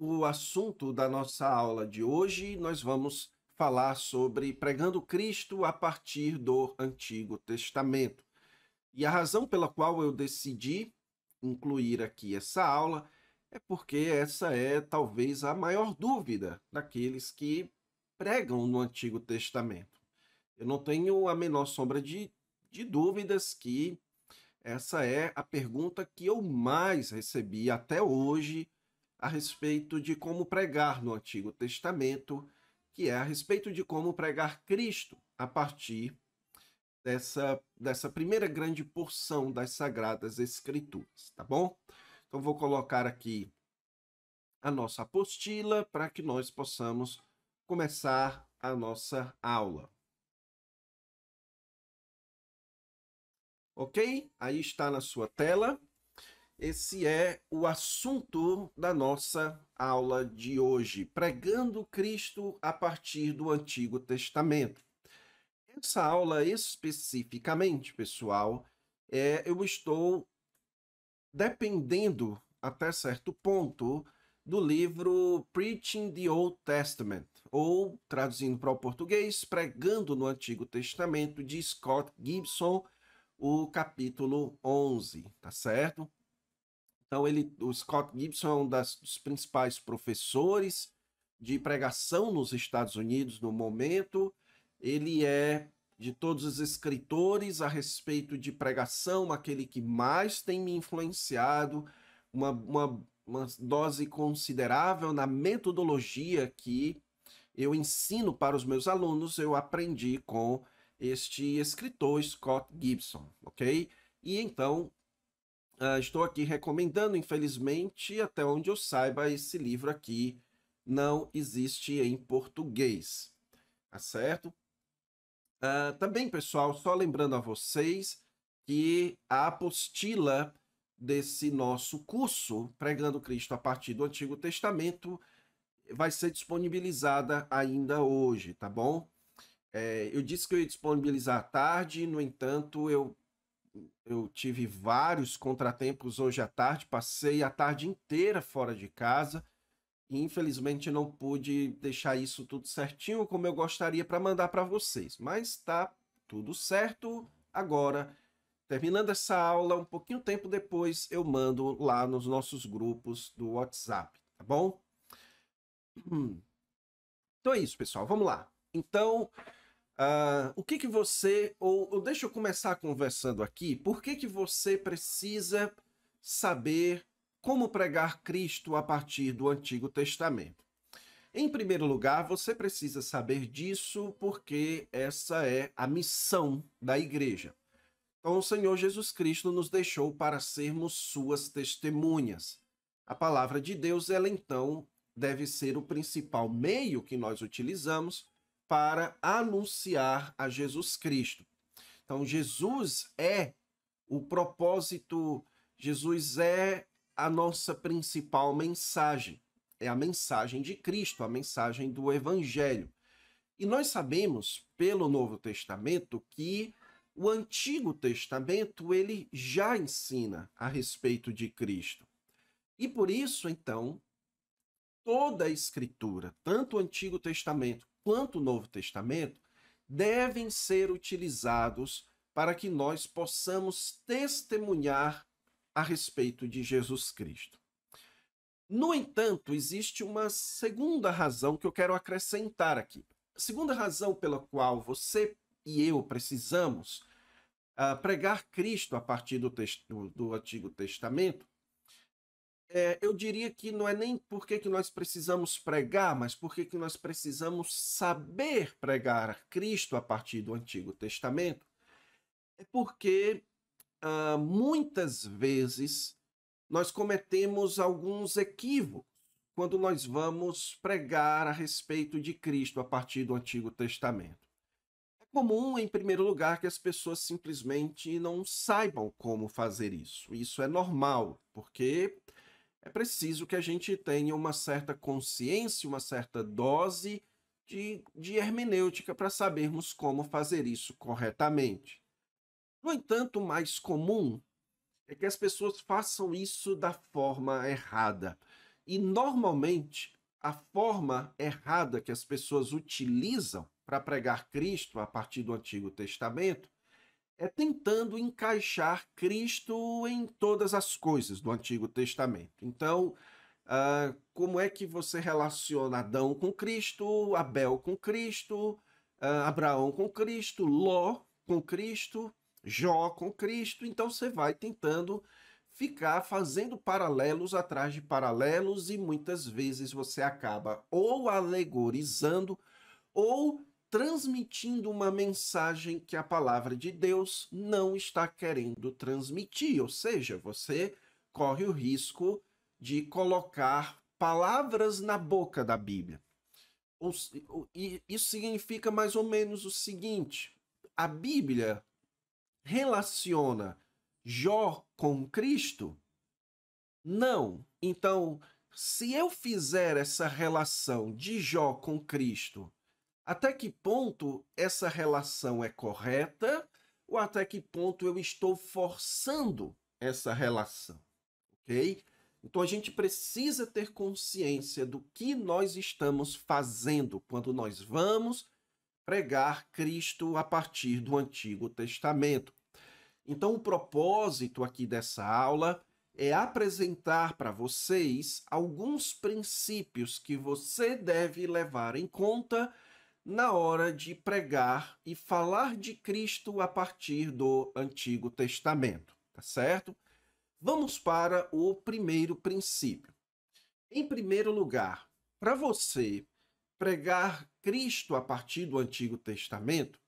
O assunto da nossa aula de hoje, nós vamos falar sobre pregando Cristo a partir do Antigo Testamento. E a razão pela qual eu decidi incluir aqui essa aula é porque essa é talvez a maior dúvida daqueles que pregam no Antigo Testamento. Eu não tenho a menor sombra de dúvidas que essa é a pergunta que eu mais recebi até hoje a respeito de como pregar no Antigo Testamento, que é a respeito de como pregar Cristo a partir dessa primeira grande porção das Sagradas Escrituras, tá bom? Então vou colocar aqui a nossa apostila para que nós possamos começar a nossa aula. Ok? Aí está na sua tela. Esse é o assunto da nossa aula de hoje, pregando Cristo a partir do Antigo Testamento. Essa aula especificamente, pessoal, eu estou dependendo até certo ponto do livro Preaching the Old Testament, ou traduzindo para o português, Pregando no Antigo Testamento, de Scott Gibson, o capítulo 11, tá certo? Então, o Scott Gibson é um dos principais professores de pregação nos Estados Unidos no momento. Ele é, de todos os escritores a respeito de pregação, aquele que mais tem me influenciado, uma dose considerável na metodologia que eu ensino para os meus alunos, eu aprendi com este escritor, Scott Gibson, ok? E então, estou aqui recomendando, infelizmente, até onde eu saiba, esse livro aqui não existe em português, tá certo? Também, pessoal, só lembrando a vocês que a apostila desse nosso curso, Pregando Cristo a partir do Antigo Testamento, vai ser disponibilizada ainda hoje, tá bom? Eu disse que eu ia disponibilizar à tarde, no entanto, eu tive vários contratempos hoje à tarde, passei a tarde inteira fora de casa e infelizmente não pude deixar isso tudo certinho como eu gostaria para mandar para vocês, mas tá tudo certo. Agora, terminando essa aula, um pouquinho tempo depois eu mando lá nos nossos grupos do WhatsApp, tá bom? Então é isso, pessoal, vamos lá. Então, o que você, ou deixa eu começar conversando aqui, por que você precisa saber como pregar Cristo a partir do Antigo Testamento? Em primeiro lugar, você precisa saber disso porque essa é a missão da igreja. Então, o Senhor Jesus Cristo nos deixou para sermos suas testemunhas. A palavra de Deus, ela então deve ser o principal meio que nós utilizamos para anunciar a Jesus Cristo. Então, Jesus é o propósito, Jesus é a nossa principal mensagem. É a mensagem de Cristo, a mensagem do Evangelho. E nós sabemos, pelo Novo Testamento, que o Antigo Testamento ele já ensina a respeito de Cristo. E por isso, então, toda a Escritura, tanto o Antigo Testamento quanto o Novo Testamento, devem ser utilizados para que nós possamos testemunhar a respeito de Jesus Cristo. No entanto, existe uma segunda razão que eu quero acrescentar aqui. A segunda razão pela qual você e eu precisamos pregar Cristo a partir do Antigo Testamento, eu diria que não é nem porque que nós precisamos pregar, mas porque que nós precisamos saber pregar Cristo a partir do Antigo Testamento, é porque muitas vezes nós cometemos alguns equívocos quando nós vamos pregar a respeito de Cristo a partir do Antigo Testamento. É comum, em primeiro lugar, que as pessoas simplesmente não saibam como fazer isso. Isso é normal, porque é preciso que a gente tenha uma certa consciência, uma certa dose de hermenêutica para sabermos como fazer isso corretamente. No entanto, o mais comum é que as pessoas façam isso da forma errada. E normalmente a forma errada que as pessoas utilizam para pregar Cristo a partir do Antigo Testamento é tentando encaixar Cristo em todas as coisas do Antigo Testamento. Então, como é que você relaciona Adão com Cristo, Abel com Cristo, Abraão com Cristo, Ló com Cristo, Jó com Cristo? Então você vai tentando ficar fazendo paralelos atrás de paralelos e muitas vezes você acaba ou alegorizando ou transmitindo uma mensagem que a palavra de Deus não está querendo transmitir, ou seja, você corre o risco de colocar palavras na boca da Bíblia. E isso significa mais ou menos o seguinte: a Bíblia relaciona Jó com Cristo? Não. Então, se eu fizer essa relação de Jó com Cristo, até que ponto essa relação é correta ou até que ponto eu estou forçando essa relação, ok? Então a gente precisa ter consciência do que nós estamos fazendo quando nós vamos pregar Cristo a partir do Antigo Testamento. Então o propósito aqui dessa aula é apresentar para vocês alguns princípios que você deve levar em conta na hora de pregar e falar de Cristo a partir do Antigo Testamento, tá certo? Vamos para o primeiro princípio. Em primeiro lugar, para você pregar Cristo a partir do Antigo Testamento,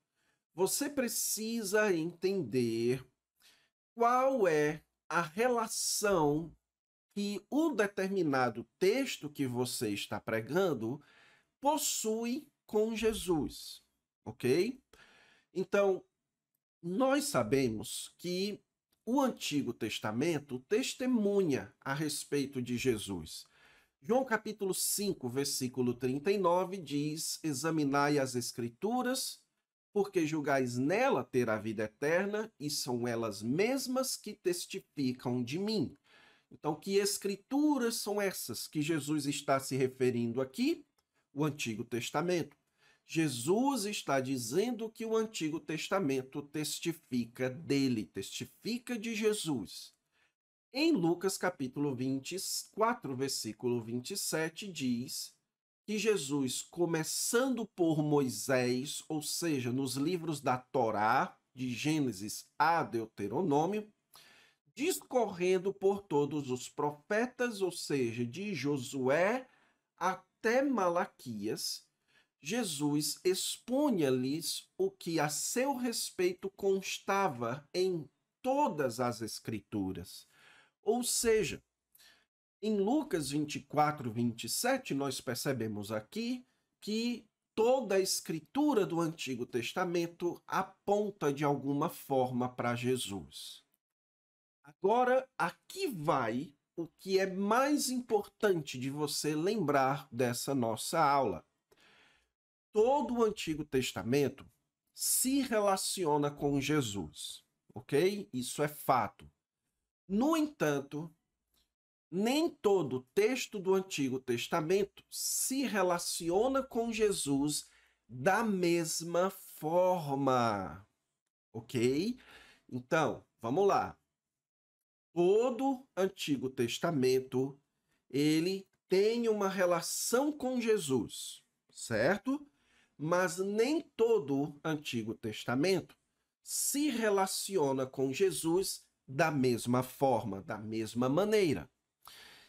você precisa entender qual é a relação que o determinado texto que você está pregando possui com Jesus, ok? Então, nós sabemos que o Antigo Testamento testemunha a respeito de Jesus. João capítulo 5, versículo 39 diz: examinai as Escrituras, porque julgais nela ter a vida eterna, e são elas mesmas que testificam de mim. Então, que escrituras são essas que Jesus está se referindo aqui? O Antigo Testamento. Jesus está dizendo que o Antigo Testamento testifica dele, testifica de Jesus. Em Lucas capítulo 24, versículo 27, diz que Jesus, começando por Moisés, ou seja, nos livros da Torá, de Gênesis a Deuteronômio, discorrendo por todos os profetas, ou seja, de Josué até Malaquias, Jesus expunha-lhes o que a seu respeito constava em todas as Escrituras. Ou seja, em Lucas 24, 27, nós percebemos aqui que toda a escritura do Antigo Testamento aponta de alguma forma para Jesus. Agora, aqui vai o que é mais importante de você lembrar dessa nossa aula. Todo o Antigo Testamento se relaciona com Jesus, ok? Isso é fato. No entanto, nem todo texto do Antigo Testamento se relaciona com Jesus da mesma forma, ok? Então, vamos lá. Todo Antigo Testamento, ele tem uma relação com Jesus, certo? Mas nem todo Antigo Testamento se relaciona com Jesus da mesma forma, da mesma maneira.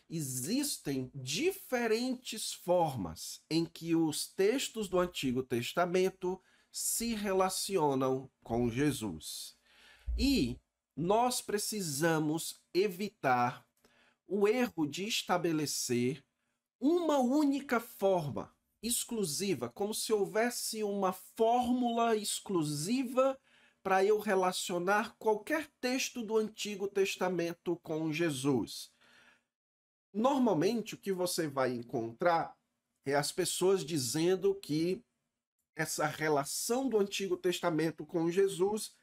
Existem diferentes formas em que os textos do Antigo Testamento se relacionam com Jesus. E nós precisamos evitar o erro de estabelecer uma única forma exclusiva, como se houvesse uma fórmula exclusiva para eu relacionar qualquer texto do Antigo Testamento com Jesus. Normalmente, o que você vai encontrar é as pessoas dizendo que essa relação do Antigo Testamento com Jesus,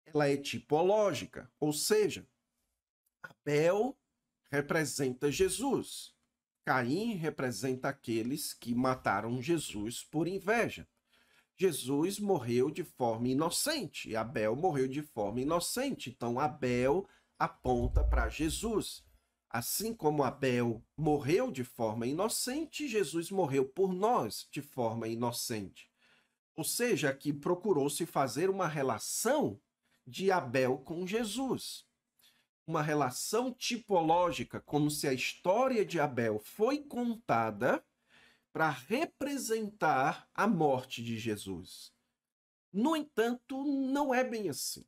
ela é tipológica, ou seja, Abel representa Jesus, Caim representa aqueles que mataram Jesus por inveja. Jesus morreu de forma inocente e Abel morreu de forma inocente. Então, Abel aponta para Jesus. Assim como Abel morreu de forma inocente, Jesus morreu por nós de forma inocente. Ou seja, aqui procurou-se fazer uma relação de Abel com Jesus. Uma relação tipológica, como se a história de Abel foi contada para representar a morte de Jesus. No entanto, não é bem assim.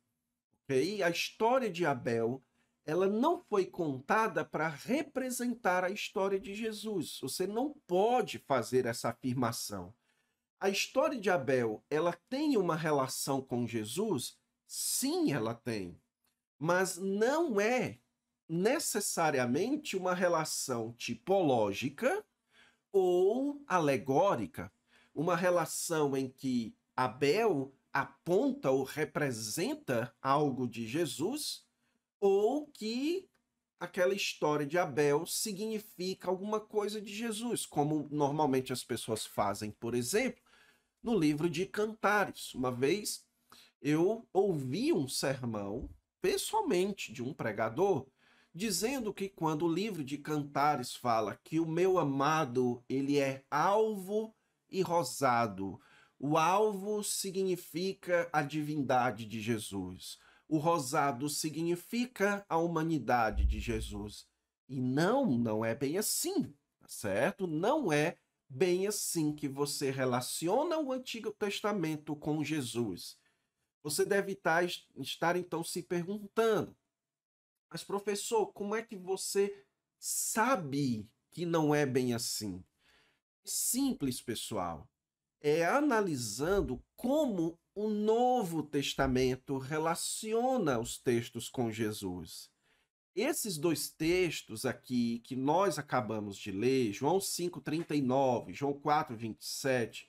Okay? A história de Abel, ela não foi contada para representar a história de Jesus. Você não pode fazer essa afirmação. A história de Abel, ela tem uma relação com Jesus? Sim, ela tem. Mas não é necessariamente uma relação tipológica ou alegórica, uma relação em que Abel aponta ou representa algo de Jesus, ou que aquela história de Abel significa alguma coisa de Jesus, como normalmente as pessoas fazem, por exemplo, no livro de Cantares. Uma vez eu ouvi um sermão, pessoalmente, de um pregador, dizendo que quando o livro de Cantares fala que o meu amado, ele é alvo e rosado, o alvo significa a divindade de Jesus, o rosado significa a humanidade de Jesus. E não é bem assim, tá certo? Não é bem assim que você relaciona o Antigo Testamento com Jesus. Você deve estar então se perguntando, mas professor, como é que você sabe que não é bem assim? Simples, pessoal. É analisando como o Novo Testamento relaciona os textos com Jesus. Esses dois textos aqui que nós acabamos de ler, João 5,39, João 4,27,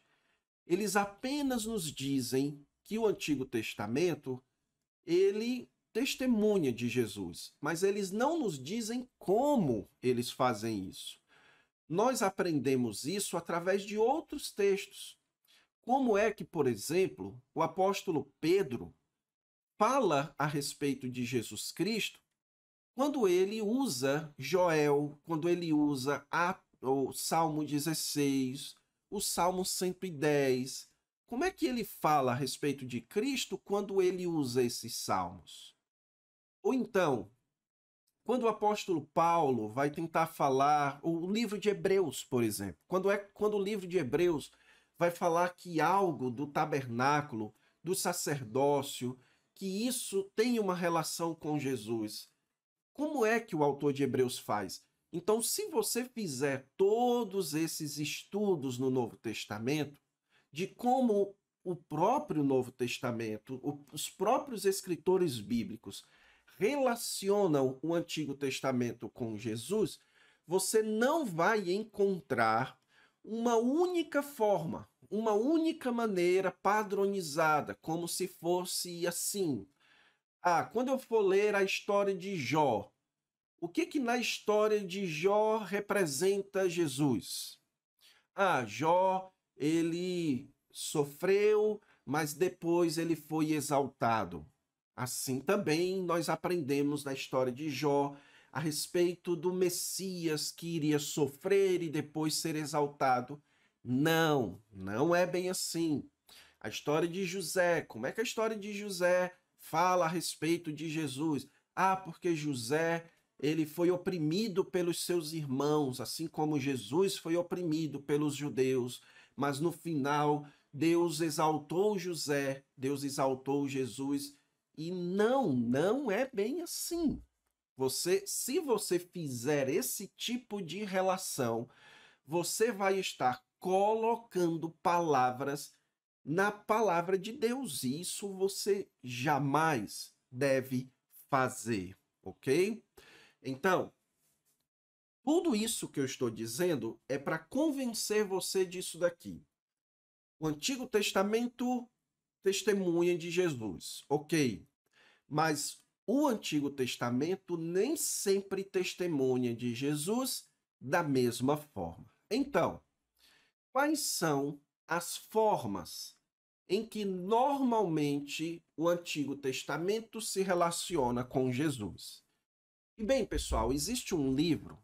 eles apenas nos dizem que o Antigo Testamento, ele testemunha de Jesus, mas eles não nos dizem como eles fazem isso. Nós aprendemos isso através de outros textos. Como é que, por exemplo, o apóstolo Pedro fala a respeito de Jesus Cristo quando ele usa Joel, quando ele usa o Salmo 16, o Salmo 110. Como é que ele fala a respeito de Cristo quando ele usa esses salmos? Ou então, quando o apóstolo Paulo vai tentar falar, o livro de Hebreus, por exemplo, quando o livro de Hebreus vai falar que algo do tabernáculo, do sacerdócio, que isso tem uma relação com Jesus. Como é que o autor de Hebreus faz? Então, se você fizer todos esses estudos no Novo Testamento, de como o próprio Novo Testamento, os próprios escritores bíblicos relacionam o Antigo Testamento com Jesus, você não vai encontrar uma única forma, uma única maneira padronizada, como se fosse assim. Quando eu for ler a história de Jó, o que na história de Jó representa Jesus? Jó, ele sofreu, mas depois ele foi exaltado. Assim também nós aprendemos na história de Jó a respeito do Messias que iria sofrer e depois ser exaltado. Não é bem assim. A história de José, como é que a história de José fala a respeito de Jesus? Porque José, ele foi oprimido pelos seus irmãos, assim como Jesus foi oprimido pelos judeus, mas no final Deus exaltou José, Deus exaltou Jesus, e não é bem assim. Se você fizer esse tipo de relação, você vai estar colocando palavras na palavra de Deus, e isso você jamais deve fazer, ok? Então, tudo isso que eu estou dizendo é para convencer você disso daqui. O Antigo Testamento testemunha de Jesus, ok. Mas o Antigo Testamento nem sempre testemunha de Jesus da mesma forma. Então, quais são as formas em que normalmente o Antigo Testamento se relaciona com Jesus? E bem, pessoal, existe um livro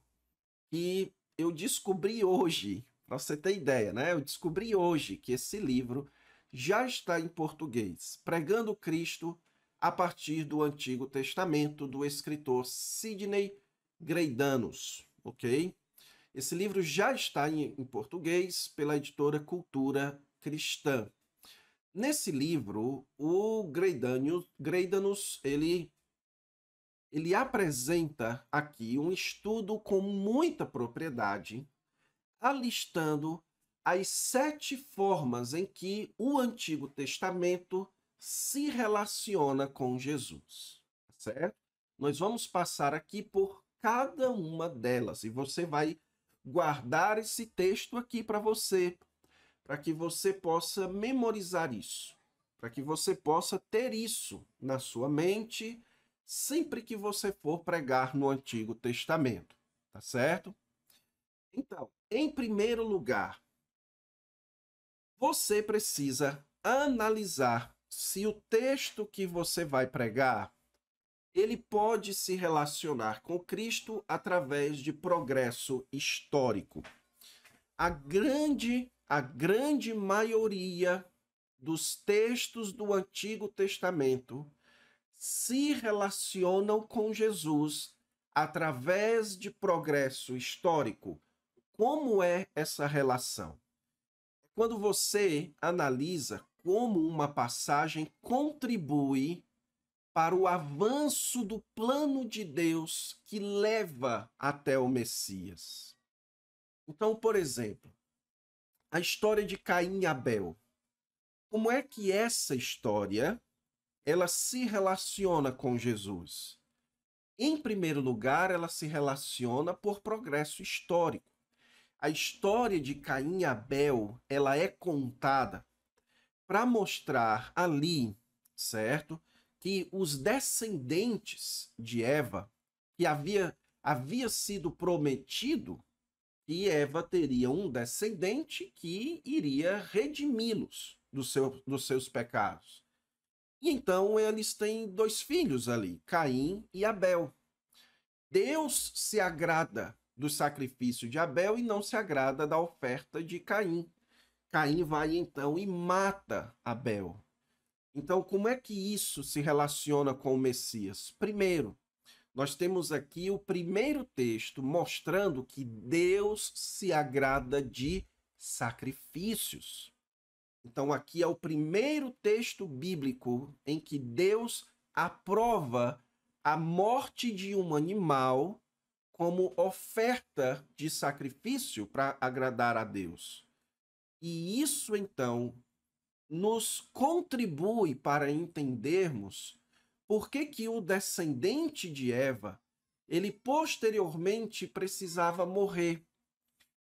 que eu descobri hoje, para você ter ideia, né? Eu descobri hoje que esse livro já está em português, Pregando Cristo a partir do Antigo Testamento, do escritor Sidney Greidanus, ok? Esse livro já está em português pela editora Cultura Cristã. Nesse livro, o Greidanus ele apresenta aqui um estudo com muita propriedade, alistando as 7 formas em que o Antigo Testamento se relaciona com Jesus, certo? Nós vamos passar aqui por cada uma delas e você vai guardar esse texto aqui para você, para que você possa memorizar isso, para que você possa ter isso na sua mente sempre que você for pregar no Antigo Testamento, tá certo? Então, em primeiro lugar, você precisa analisar se o texto que você vai pregar, ele pode se relacionar com Cristo através de progresso histórico. A grande maioria dos textos do Antigo Testamento se relacionam com Jesus através de progresso histórico. Como é essa relação? Quando você analisa como uma passagem contribui para o avanço do plano de Deus que leva até o Messias. Então, por exemplo, a história de Caim e Abel. Como é que essa história ela se relaciona com Jesus? Em primeiro lugar, ela se relaciona por progresso histórico. A história de Caim e Abel, ela é contada para mostrar ali, certo? Que os descendentes de Eva, que havia sido prometido que Eva teria um descendente que iria redimi-los dos seus pecados. E então eles têm 2 filhos ali, Caim e Abel. Deus se agrada do sacrifício de Abel e não se agrada da oferta de Caim. Caim vai então e mata Abel. Então, como é que isso se relaciona com o Messias? Primeiro, nós temos aqui o primeiro texto mostrando que Deus se agrada de sacrifícios. Então, aqui é o primeiro texto bíblico em que Deus aprova a morte de um animal como oferta de sacrifício para agradar a Deus. E isso, então, nos contribui para entendermos por que o descendente de Eva, ele posteriormente precisava morrer.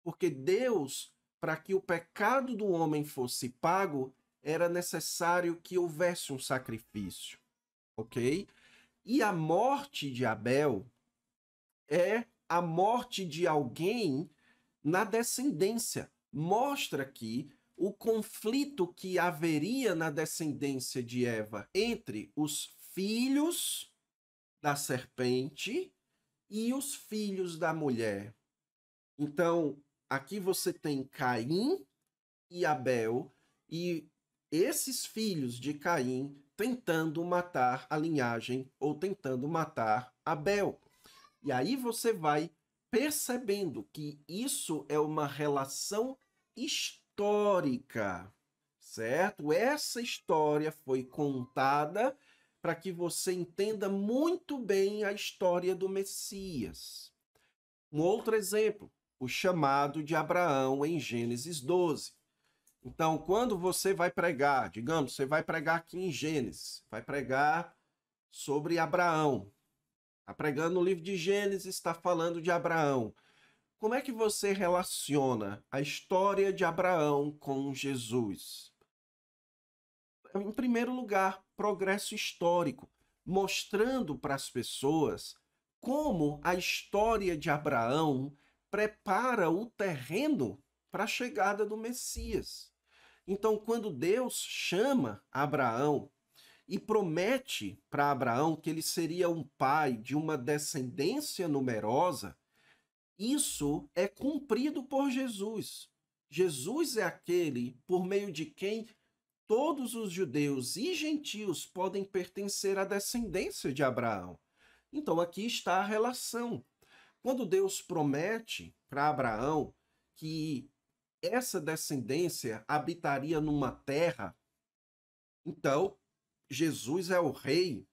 Porque Deus, para que o pecado do homem fosse pago, era necessário que houvesse um sacrifício, ok? E a morte de Abel é a morte de alguém na descendência. Mostra aqui o conflito que haveria na descendência de Eva entre os filhos da serpente e os filhos da mulher. Então, aqui você tem Caim e Abel, e esses filhos de Caim tentando matar a linhagem ou tentando matar Abel. E aí você vai percebendo que isso é uma relação histórica, certo? Essa história foi contada para que você entenda muito bem a história do Messias. Um outro exemplo, o chamado de Abraão em Gênesis 12. Então, quando você vai pregar, digamos, você vai pregar aqui em Gênesis, vai pregar sobre Abraão. Está pregando no livro de Gênesis, está falando de Abraão. Como é que você relaciona a história de Abraão com Jesus? Em primeiro lugar, progresso histórico, mostrando para as pessoas como a história de Abraão prepara o terreno para a chegada do Messias. Então, quando Deus chama Abraão e promete para Abraão que ele seria um pai de uma descendência numerosa, isso é cumprido por Jesus. Jesus é aquele por meio de quem todos os judeus e gentios podem pertencer à descendência de Abraão. Então, aqui está a relação. Quando Deus promete para Abraão que essa descendência habitaria numa terra, então Jesus é o rei,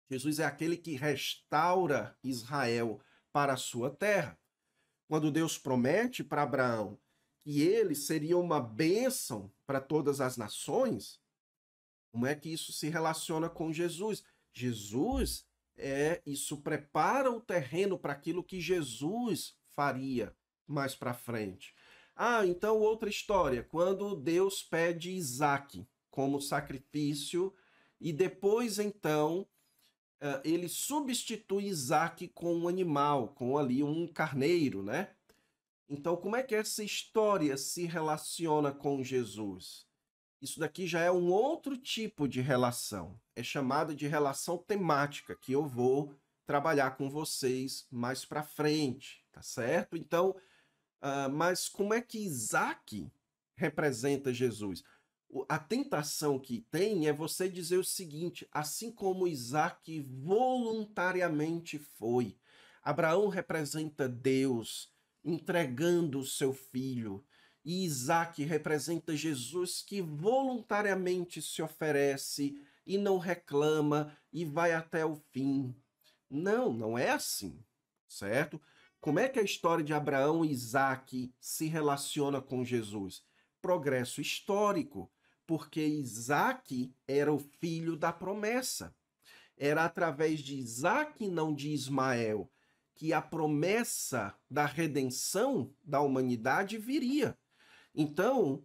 Jesus é aquele que restaura Israel para a sua terra. Quando Deus promete para Abraão que ele seria uma bênção para todas as nações, como é que isso se relaciona com Jesus? Jesus isso prepara o terreno para aquilo que Jesus faria mais para frente. Então outra história, quando Deus pede Isaque como sacrifício e depois então ele substitui Isaque com um animal, com ali um carneiro, né? Então como é que essa história se relaciona com Jesus? Isso daqui já é um outro tipo de relação. É chamada de relação temática, que eu vou trabalhar com vocês mais para frente, tá certo? Então, mas como é que Isaque representa Jesus? A tentação que tem é você dizer o seguinte: assim como Isaque voluntariamente foi, Abraão representa Deus entregando o seu filho, e Isaque representa Jesus que voluntariamente se oferece e não reclama e vai até o fim. Não, não é assim, certo? Como é que a história de Abraão e Isaque se relaciona com Jesus? Progresso histórico, porque Isaque era o filho da promessa. Era através de Isaque, não de Ismael, que a promessa da redenção da humanidade viria. Então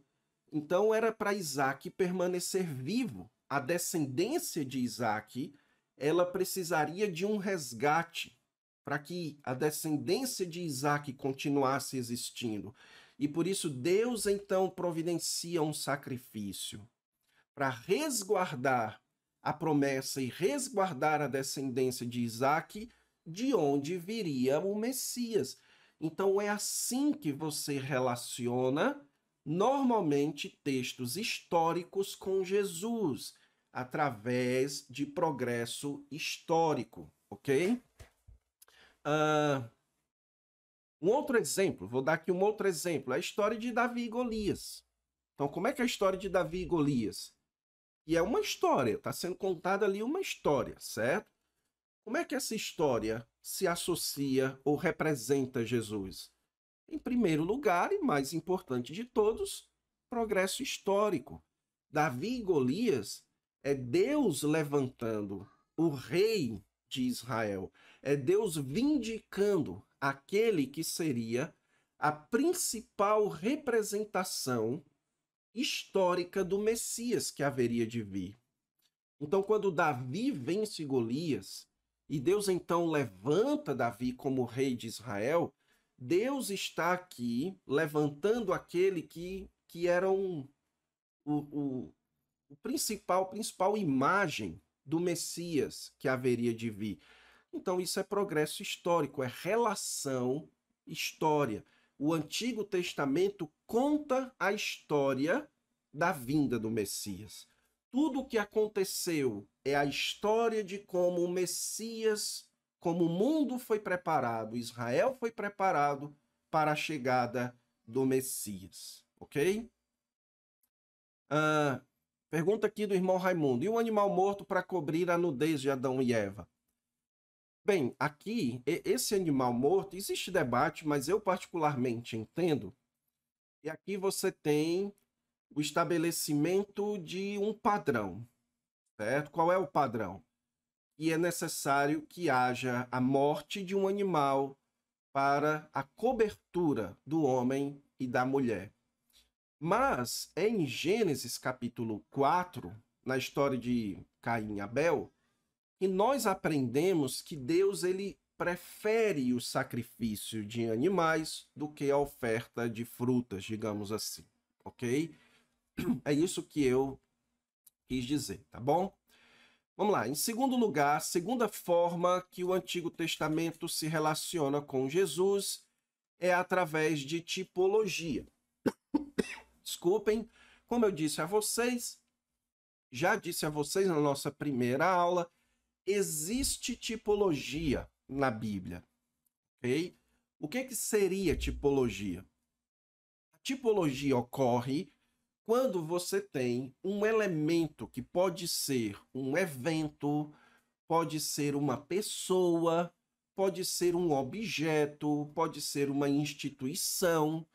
era para Isaque permanecer vivo. A descendência de Isaque, ela precisaria de um resgate para que a descendência de Isaque continuasse existindo. E por isso Deus então providencia um sacrifício para resguardar a promessa e resguardar a descendência de Isaque, de onde viria o Messias. Então é assim que você relaciona normalmente textos históricos com Jesus, através de progresso histórico, ok? Um outro exemplo, vou dar aqui um outro exemplo, a história de Davi e Golias. Então, como é que é a história de Davi e Golias? E é uma história, está sendo contada ali uma história, certo? Como é que essa história se associa ou representa Jesus? Em primeiro lugar, e mais importante de todos, progresso histórico. Davi e Golias é Deus levantando o rei de Israel. É Deus vindicando aquele que seria a principal representação histórica do Messias que haveria de vir. Então, quando Davi vence Golias, e Deus então levanta Davi como rei de Israel, Deus está aqui levantando aquele que era o principal imagem do Messias que haveria de vir. Então isso é progresso histórico, é relação história. O Antigo Testamento conta a história da vinda do Messias. Tudo o que aconteceu é a história de como o Messias, como o mundo foi preparado, Israel foi preparado para a chegada do Messias, ok? Pergunta aqui do irmão Raimundo: e o animal morto para cobrir a nudez de Adão e Eva? Bem, aqui, esse animal morto, existe debate, mas eu particularmente entendo, e aqui você tem o estabelecimento de um padrão, certo? Qual é o padrão? E é necessário que haja a morte de um animal para a cobertura do homem e da mulher. Mas é em Gênesis capítulo 4, na história de Caim e Abel, que nós aprendemos que Deus ele prefere o sacrifício de animais do que a oferta de frutas, digamos assim, ok? É isso que eu quis dizer, tá bom? Vamos lá. Em segundo lugar, a segunda forma que o Antigo Testamento se relaciona com Jesus é através de tipologia. Desculpem, como eu disse a vocês, já disse a vocês na nossa primeira aula, existe tipologia na Bíblia, ok? O que seria tipologia? A tipologia ocorre quando você tem um elemento que pode ser um evento, pode ser uma pessoa, pode ser um objeto, pode ser uma instituição,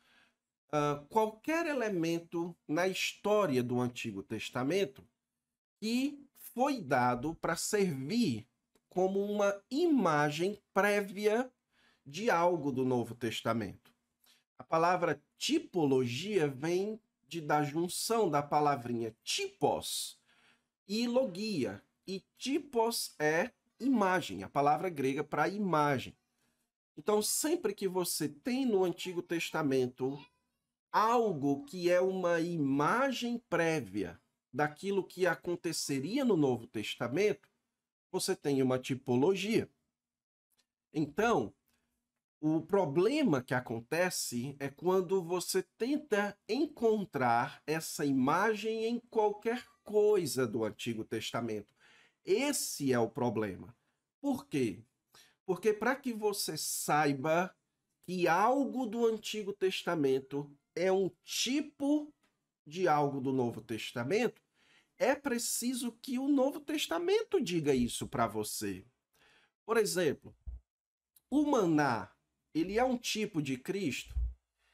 qualquer elemento na história do Antigo Testamento que foi dado para servir como uma imagem prévia de algo do Novo Testamento. A palavra tipologia vem da junção da palavrinha typos e logia. E typos é imagem, a palavra grega para imagem. Então, sempre que você tem no Antigo Testamento algo que é uma imagem prévia daquilo que aconteceria no Novo Testamento, você tem uma tipologia. Então, o problema que acontece é quando você tenta encontrar essa imagem em qualquer coisa do Antigo Testamento. Esse é o problema. Por quê? Porque para que você saiba que algo do Antigo Testamento é um tipo de algo do Novo Testamento, é preciso que o Novo Testamento diga isso para você. Por exemplo, o maná, ele é um tipo de Cristo?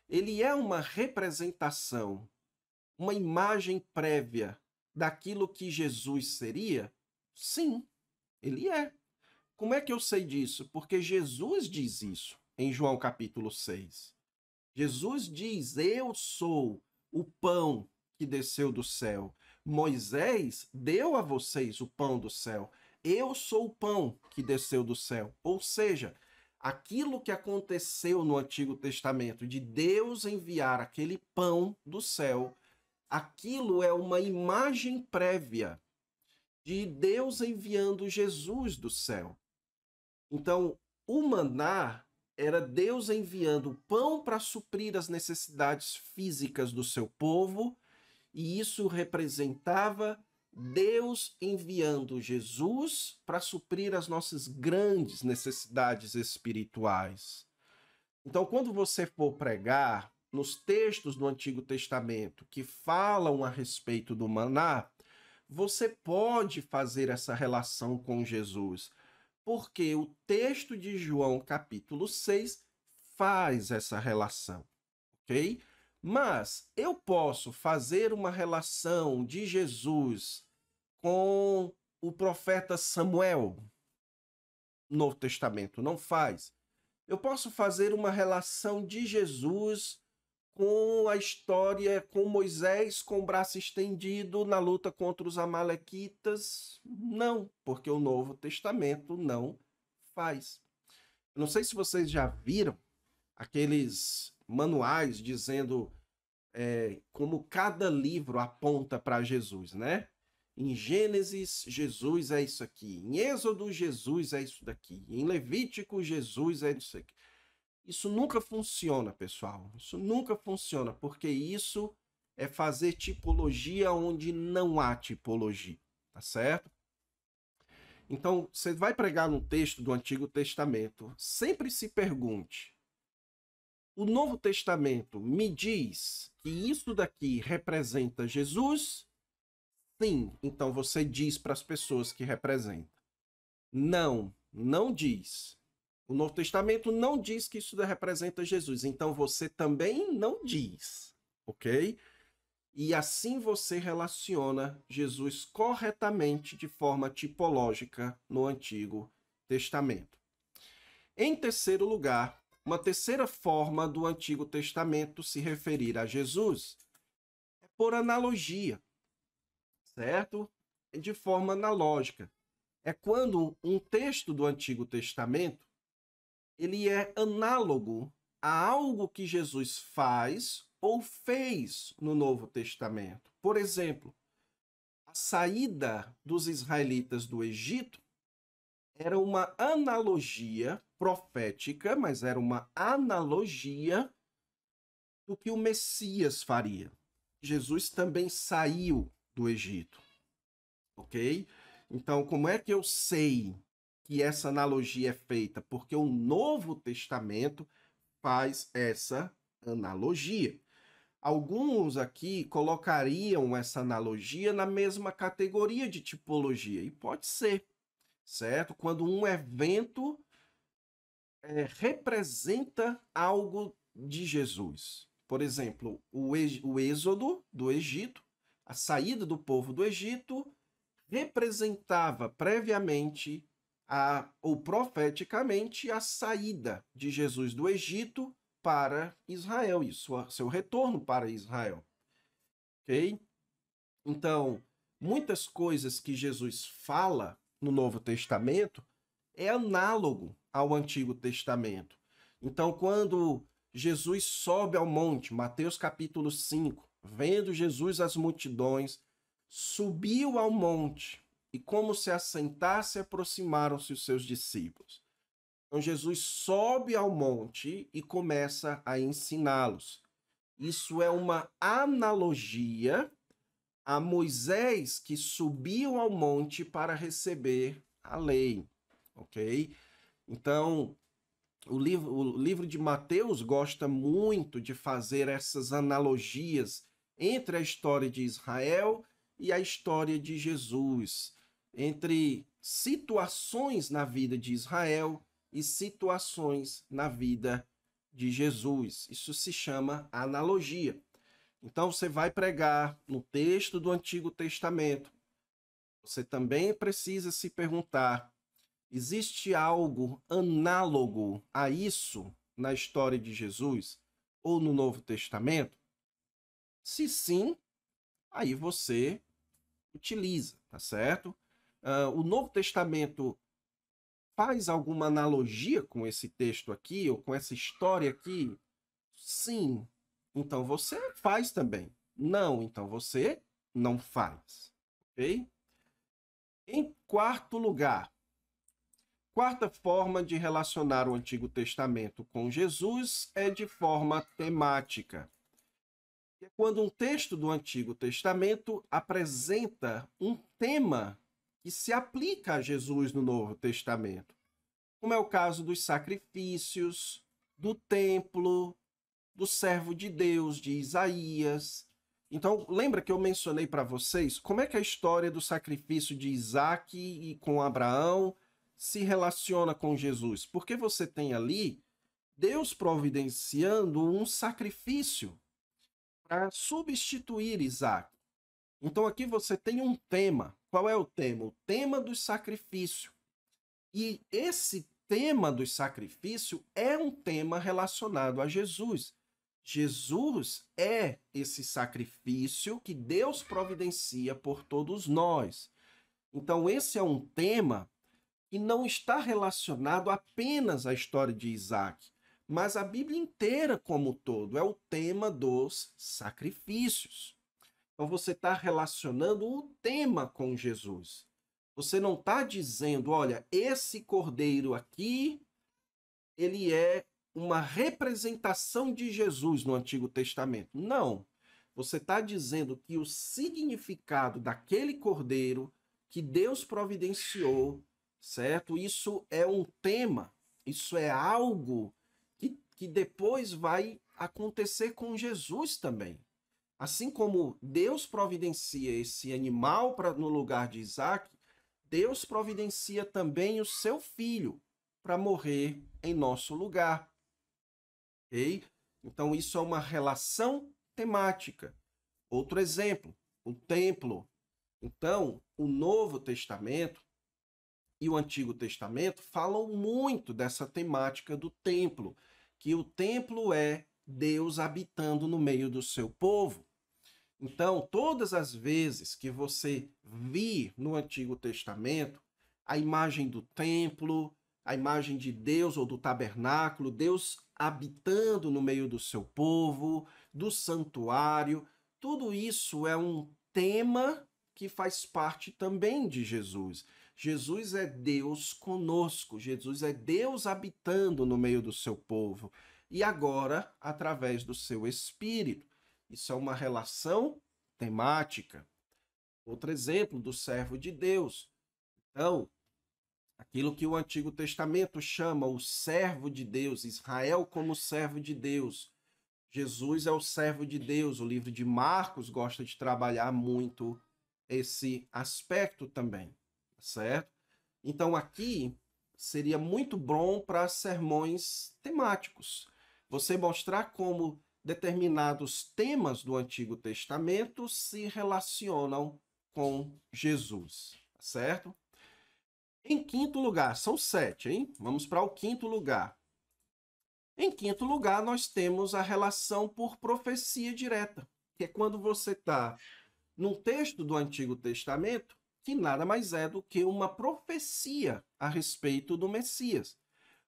Ele é uma representação, uma imagem prévia daquilo que Jesus seria? Sim, ele é. Como é que eu sei disso? Porque Jesus diz isso em João capítulo 6. Jesus diz: eu sou o pão que desceu do céu. Moisés deu a vocês o pão do céu. Eu sou o pão que desceu do céu. Ou seja, aquilo que aconteceu no Antigo Testamento, de Deus enviar aquele pão do céu, aquilo é uma imagem prévia de Deus enviando Jesus do céu. Então, o maná era Deus enviando pão para suprir as necessidades físicas do seu povo, e isso representava Deus enviando Jesus para suprir as nossas grandes necessidades espirituais. Então, quando você for pregar nos textos do Antigo Testamento que falam a respeito do maná, você pode fazer essa relação com Jesus, porque o texto de João, capítulo 6, faz essa relação, ok? Mas eu posso fazer uma relação de Jesus com o profeta Samuel? No Novo Testamento não faz. Eu posso fazer uma relação de Jesus com a história, com Moisés com o braço estendido na luta contra os amalequitas? Não, porque o Novo Testamento não faz. Não sei se vocês já viram aqueles manuais dizendo como cada livro aponta para Jesus, né? Em Gênesis, Jesus é isso aqui. Em Êxodo, Jesus é isso daqui. Em Levítico, Jesus é isso aqui. Isso nunca funciona, pessoal. Isso nunca funciona, porque isso é fazer tipologia onde não há tipologia, tá certo? Então, você vai pregar num texto do Antigo Testamento, sempre se pergunte: o Novo Testamento me diz que isso daqui representa Jesus? Sim, então você diz para as pessoas que representa. Não, não diz. O Novo Testamento não diz que isso representa Jesus, então você também não diz, ok? E assim você relaciona Jesus corretamente de forma tipológica no Antigo Testamento. Em terceiro lugar, uma terceira forma do Antigo Testamento se referir a Jesus é por analogia, certo? De forma analógica. É quando um texto do Antigo Testamento ele é análogo a algo que Jesus faz ou fez no Novo Testamento. Por exemplo, a saída dos israelitas do Egito era uma analogia profética, mas era uma analogia do que o Messias faria. Jesus também saiu do Egito, ok? Então, como é que eu sei que essa analogia é feita? Porque o Novo Testamento faz essa analogia. Alguns aqui colocariam essa analogia na mesma categoria de tipologia, e pode ser, certo? Quando um evento representa algo de Jesus. Por exemplo, o êxodo do Egito, a saída do povo do Egito, representava previamente ou profeticamente a saída de Jesus do Egito para Israel e seu retorno para Israel. Ok? Então, muitas coisas que Jesus fala no Novo Testamento é análogo ao Antigo Testamento. Então, quando Jesus sobe ao monte, Mateus capítulo 5, vendo Jesus as multidões, subiu ao monte e, como se assentasse, aproximaram-se os seus discípulos. Então, Jesus sobe ao monte e começa a ensiná-los. Isso é uma analogia a Moisés que subiu ao monte para receber a lei, ok? Então, o livro de Mateus gosta muito de fazer essas analogias entre a história de Israel e a história de Jesus, entre situações na vida de Israel e situações na vida de Jesus. Isso se chama analogia. Então, você vai pregar no texto do Antigo Testamento. Você também precisa se perguntar: existe algo análogo a isso na história de Jesus ou no Novo Testamento? Se sim, aí você utiliza, tá certo? O Novo Testamento faz alguma analogia com esse texto aqui ou com essa história aqui? Sim. Então você faz também. Não, então você não faz. Ok? Em quarto lugar, quarta forma de relacionar o Antigo Testamento com Jesus é de forma temática. É quando um texto do Antigo Testamento apresenta um tema que se aplica a Jesus no Novo Testamento, como é o caso dos sacrifícios, do templo, do servo de Deus, de Isaías. Então, lembra que eu mencionei para vocês como é que a história do sacrifício de Isaac e com Abraão se relaciona com Jesus? Porque você tem ali Deus providenciando um sacrifício para substituir Isaac. Então, aqui você tem um tema. Qual é o tema? O tema do sacrifício. E esse tema do sacrifício é um tema relacionado a Jesus. Jesus é esse sacrifício que Deus providencia por todos nós. Então, esse é um tema que não está relacionado apenas à história de Isaac, mas a Bíblia inteira como um todo. É o tema dos sacrifícios. Então, você está relacionando o tema com Jesus. Você não está dizendo, olha, esse cordeiro aqui, ele é uma representação de Jesus no Antigo Testamento. Não. Você está dizendo que o significado daquele cordeiro que Deus providenciou, certo? Isso é um tema, isso é algo que depois vai acontecer com Jesus também. Assim como Deus providencia esse animal no lugar de Isaac, Deus providencia também o seu filho para morrer em nosso lugar. Ok? Então, isso é uma relação temática. Outro exemplo, o templo. Então, o Novo Testamento e o Antigo Testamento falam muito dessa temática do templo, que o templo é Deus habitando no meio do seu povo. Então, todas as vezes que você vir no Antigo Testamento a imagem do templo, a imagem de Deus ou do tabernáculo, Deus habitando no meio do seu povo, do santuário. Tudo isso é um tema que faz parte também de Jesus. Jesus é Deus conosco, Jesus é Deus habitando no meio do seu povo. E agora, através do seu Espírito. Isso é uma relação temática. Outro exemplo do servo de Deus. Então, aquilo que o Antigo Testamento chama o servo de Deus, Israel como servo de Deus. Jesus é o servo de Deus. O livro de Marcos gosta de trabalhar muito esse aspecto também, certo? Então aqui seria muito bom para sermões temáticos. Você mostrar como determinados temas do Antigo Testamento se relacionam com Jesus, certo? Em quinto lugar, são 7, hein? Vamos para o quinto lugar. Em quinto lugar, nós temos a relação por profecia direta, que é quando você está num texto do Antigo Testamento que nada mais é do que uma profecia a respeito do Messias.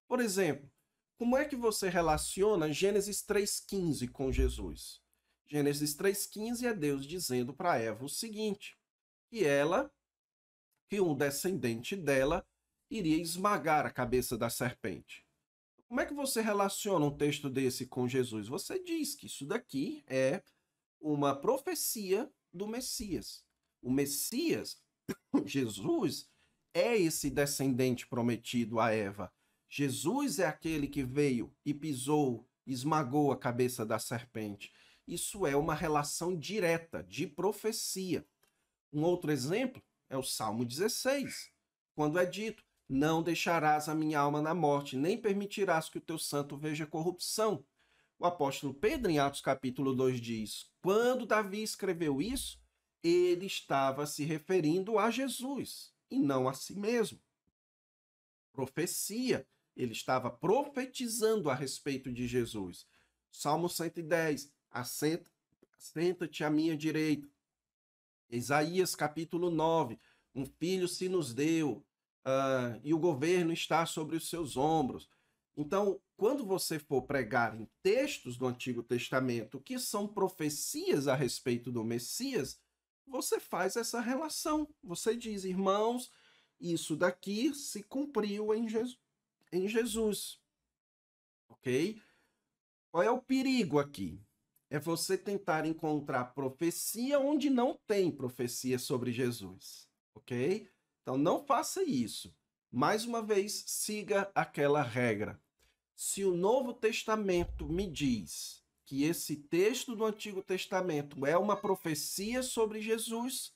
Por exemplo, como é que você relaciona Gênesis 3,15 com Jesus? Gênesis 3,15 é Deus dizendo para Eva o seguinte, que um descendente dela iria esmagar a cabeça da serpente. Como é que você relaciona um texto desse com Jesus? Você diz que isso daqui é uma profecia do Messias. O Messias, Jesus, é esse descendente prometido a Eva. Jesus é aquele que veio e pisou, esmagou a cabeça da serpente. Isso é uma relação direta de profecia. Um outro exemplo é o Salmo 16, quando é dito: não deixarás a minha alma na morte, nem permitirás que o teu santo veja corrupção. O apóstolo Pedro, em Atos capítulo 2, diz: quando Davi escreveu isso, ele estava se referindo a Jesus e não a si mesmo. Profecia, ele estava profetizando a respeito de Jesus. Salmo 110, assenta-te à minha direita. Isaías capítulo 9, um filho se nos deu, e o governo está sobre os seus ombros. Então, quando você for pregar em textos do Antigo Testamento que são profecias a respeito do Messias, você faz essa relação. Você diz, irmãos, isso daqui se cumpriu em Jesus. Ok? Qual é o perigo aqui? É você tentar encontrar profecia onde não tem profecia sobre Jesus. Ok? Então, não faça isso. Mais uma vez, siga aquela regra. Se o Novo Testamento me diz que esse texto do Antigo Testamento é uma profecia sobre Jesus,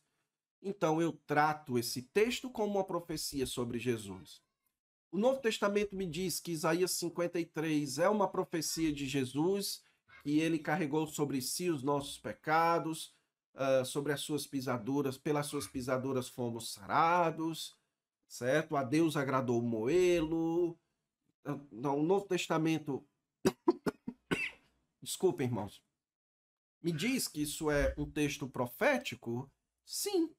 então eu trato esse texto como uma profecia sobre Jesus. O Novo Testamento me diz que Isaías 53 é uma profecia de Jesus, que ele carregou sobre si os nossos pecados, sobre as suas pisaduras, pelas suas pisaduras fomos sarados, certo? A Deus agradou moê-lo. Não, o Novo Testamento, desculpem, irmãos, me diz que isso é um texto profético? Sim.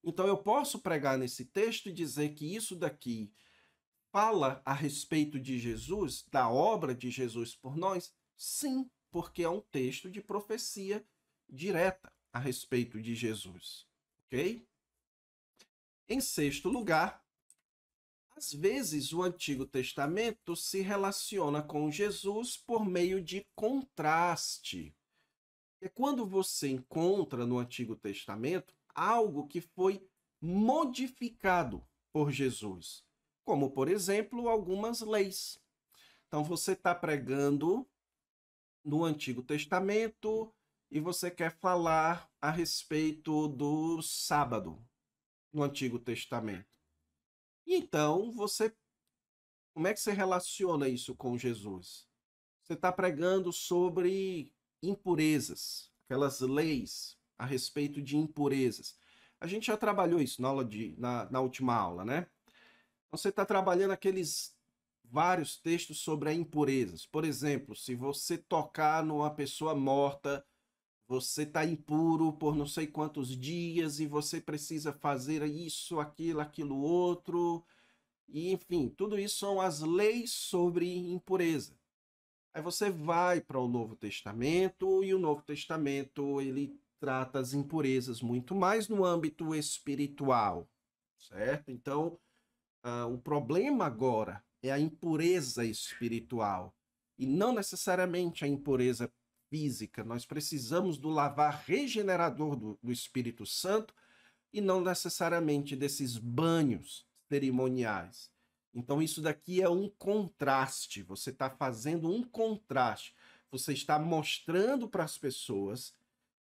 Então eu posso pregar nesse texto e dizer que isso daqui fala a respeito de Jesus, da obra de Jesus por nós? Sim, porque é um texto de profecia direta a respeito de Jesus. Ok? Em sexto lugar, às vezes o Antigo Testamento se relaciona com Jesus por meio de contraste. É quando você encontra no Antigo Testamento algo que foi modificado por Jesus, como, por exemplo, algumas leis. Então, você está pregando no Antigo Testamento e você quer falar a respeito do sábado no Antigo Testamento. Então, como é que você relaciona isso com Jesus? Você está pregando sobre impurezas, aquelas leis a respeito de impurezas. A gente já trabalhou isso na última aula, né? Você está trabalhando aqueles vários textos sobre as impurezas. Por exemplo, se você tocar numa pessoa morta, você está impuro por não sei quantos dias e você precisa fazer isso, aquilo, aquilo outro. E, enfim, tudo isso são as leis sobre impureza. Aí você vai para o Novo Testamento, e o Novo Testamento ele trata as impurezas muito mais no âmbito espiritual, certo? Então, o problema agora é a impureza espiritual e não necessariamente a impureza física. Nós precisamos do lavar regenerador do Espírito Santo e não necessariamente desses banhos cerimoniais. Então, isso daqui é um contraste. Você está fazendo um contraste. Você está mostrando para as pessoas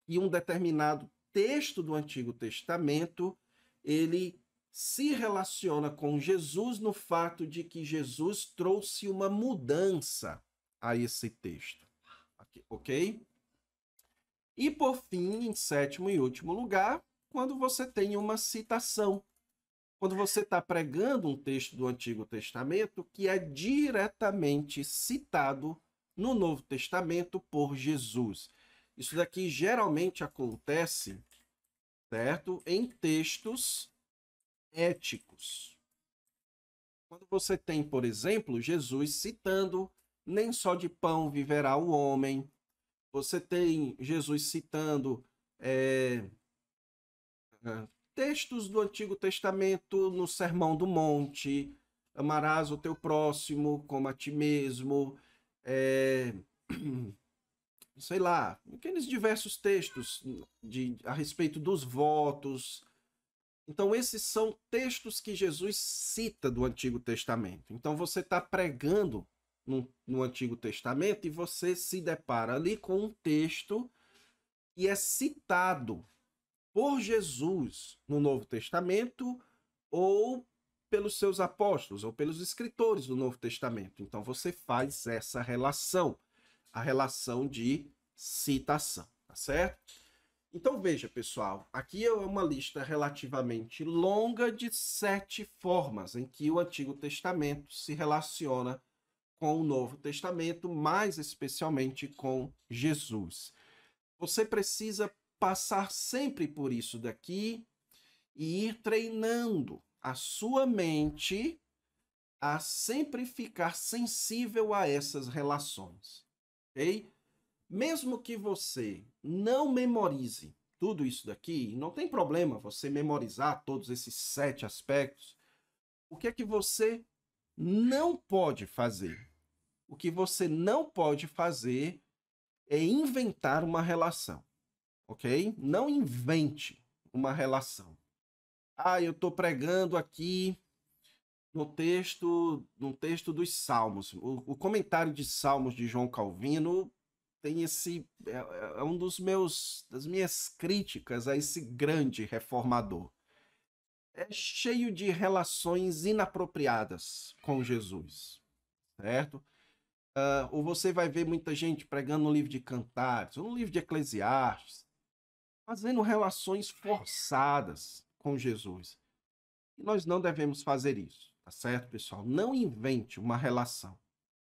que um determinado texto do Antigo Testamento ele se relaciona com Jesus no fato de que Jesus trouxe uma mudança a esse texto. Ok? E por fim, em sétimo e último lugar, quando você tem uma citação. Quando você está pregando um texto do Antigo Testamento que é diretamente citado no Novo Testamento por Jesus. Isso daqui geralmente acontece, certo? Em textos éticos. Quando você tem, por exemplo, Jesus citando: nem só de pão viverá o homem. Você tem Jesus citando textos do Antigo Testamento no Sermão do Monte: amarás o teu próximo como a ti mesmo. Sei lá, aqueles diversos textos a respeito dos votos. Então, esses são textos que Jesus cita do Antigo Testamento. Então, você está pregando no Antigo Testamento e você se depara ali com um texto que é citado por Jesus no Novo Testamento ou pelos seus apóstolos ou pelos escritores do Novo Testamento. Então, você faz essa relação, a relação de citação, tá certo? Então veja, pessoal, aqui é uma lista relativamente longa de 7 formas em que o Antigo Testamento se relaciona com o Novo Testamento, mais especialmente com Jesus. Você precisa passar sempre por isso daqui e ir treinando a sua mente a sempre ficar sensível a essas relações, ok? Mesmo que você não memorize tudo isso daqui, não tem problema você memorizar todos esses 7 aspectos. O que é que você não pode fazer? O que você não pode fazer é inventar uma relação, ok? Não invente uma relação. Eu estou pregando aqui no texto dos Salmos. O comentário de Salmos de João Calvino tem esse é um das minhas críticas a esse grande reformador. É cheio de relações inapropriadas com Jesus, certo? Ou você vai ver muita gente pregando no livro de Cantares, ou no livro de Eclesiastes, fazendo relações forçadas com Jesus. E nós não devemos fazer isso, tá certo, pessoal? Não invente uma relação.